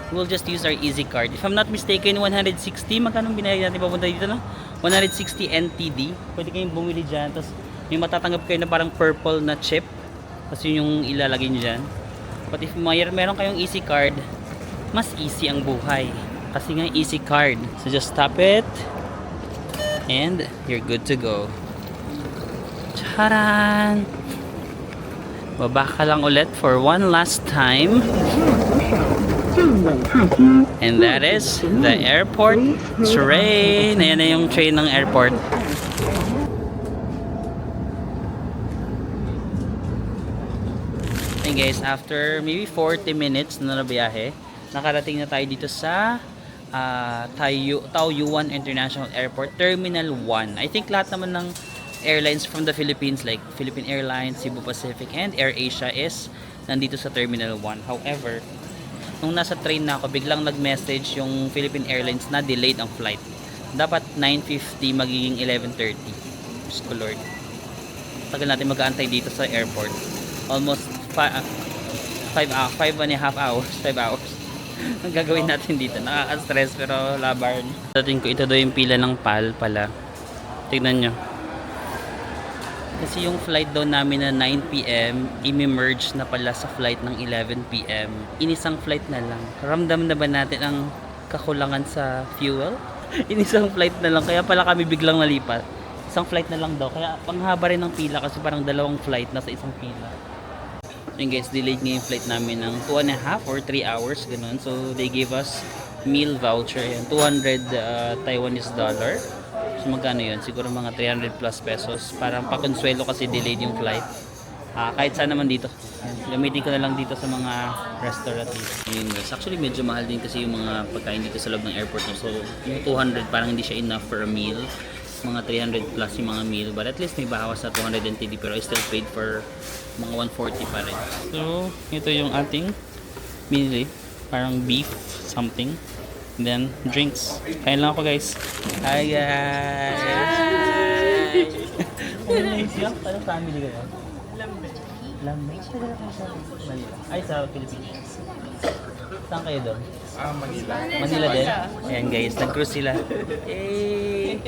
S1: we'll just use our easy card. If I'm not mistaken, 160, magkano binayad natin papunta dito, no? 160 NTD. Pwede kayong bumili dyan. Tapos, may matatanggap kayo na parang purple na chip. Tapos yun yung ilalagay nyo dyan. But if meron kayong easy card, mas easy ang buhay. Kasi nga easy card. So just tap it and you're good to go. Charan! Baba ka lang ulit for one last time. And that is the airport train. Ayan na yung train ng airport. And guys, after maybe 40 minutes na biyahe, nakarating na tayo dito sa Taoyuan International Airport, Terminal 1. I think lahat naman ng airlines from the Philippines like Philippine Airlines, Cebu Pacific, and AirAsia is nandito sa Terminal 1. However, nung nasa train na ako, biglang nag-message yung Philippine Airlines na delayed ang flight. Dapat 9:50, magiging 11:30. Diyos ko Lord. Tagal natin mag-aantay dito sa airport. Almost 5 and a half hours. 5 hours. Ang gagawin natin dito, nakaka-stress pero laban. Dating ko ito daw yung pila ng PAL pala. Tignan nyo. Kasi yung flight daw namin na 9 PM, imi-merge na pala sa flight ng 11 PM. Inisang flight na lang. Ramdam na ba natin ang kakulangan sa fuel? Inisang flight na lang, kaya pala kami biglang nalipat. Isang flight na lang daw, kaya panghaba rin ng pila kasi parang dalawang flight na sa isang pila. So guys, delayed nga yung flight namin ng 2.5 or 3 hours, ganun. So they gave us meal voucher, yan, 200 Taiwanese dollar. So magkano yun? Siguro mga 300 plus pesos. Parang pakonsuelo kasi delayed yung flight. Kahit saan naman dito. Yan, gamitin ko na lang dito sa mga restaurant. Yun guys, actually medyo mahal din kasi yung mga pagkain dito sa loob ng airport. No? So yung 200 parang hindi siya enough for a meal. Mga 300 plus yung mga meal, but at least may bawas sa 200 NTD, pero I still paid for mga 140 pa rin. So ito yung ating binili, parang beef something, and then drinks. Kain lang ako guys. Hi guys. Hi. Anong family kayo? Lambe. Manila. Ay, sa Pilipinas. Saan kayo doon?
S3: Manila.
S1: Manila din? Ayan guys, nag-cruise sila. Hey!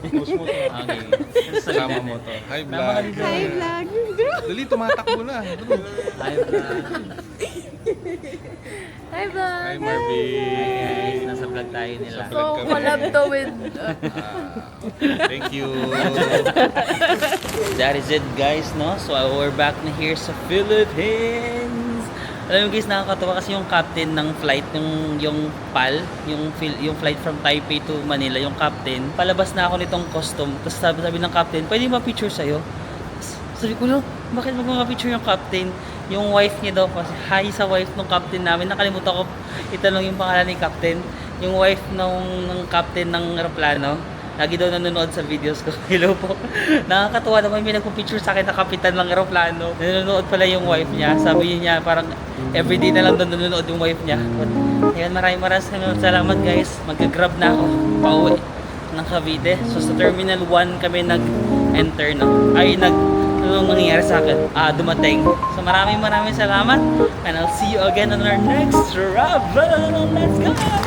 S1: Okay.
S3: Sama mo to. Hi vlog.
S1: Hi vlog.
S3: Dali, tumatakbo na.
S1: Hi vlog.
S2: Hi, vlog.
S3: Hi Marvin.
S1: Guys, nasa vlog tayo nila.
S3: Sa vlog kami.
S2: collab to with...
S3: Thank you.
S1: That is it guys, no? So we're back na here sa Philippines. Alam mo guys, nakakatawa kasi yung captain ng flight, yung PAL, yung flight from Taipei to Manila, yung captain, palabas na ako nitong custom. Tapos sabi ng captain, pwede ma-picture sa'yo? Sabi ko, no, bakit mag-picture yung captain? Yung wife niya daw, kasi hi sa wife ng captain namin. Nakalimutan ko itanong yung pangalan ni captain. Yung wife ng captain ng aeroplano, lagi daw nanonood sa videos ko. Hello po. Nakakatuwa naman, may nagpo-picture sa akin na kapitan ng aeroplano. Nanonood pala yung wife niya. Sabi niya parang everyday na lang doon nanonood yung wife niya. Ayan, maraming salamat guys. Mag-grab na ako pauwi ng Cavite. So sa Terminal 1 kami nag-enter na. Anong mangyayari sa akin? Dumating. So maraming salamat. And I'll see you again on our next travel. Let's go!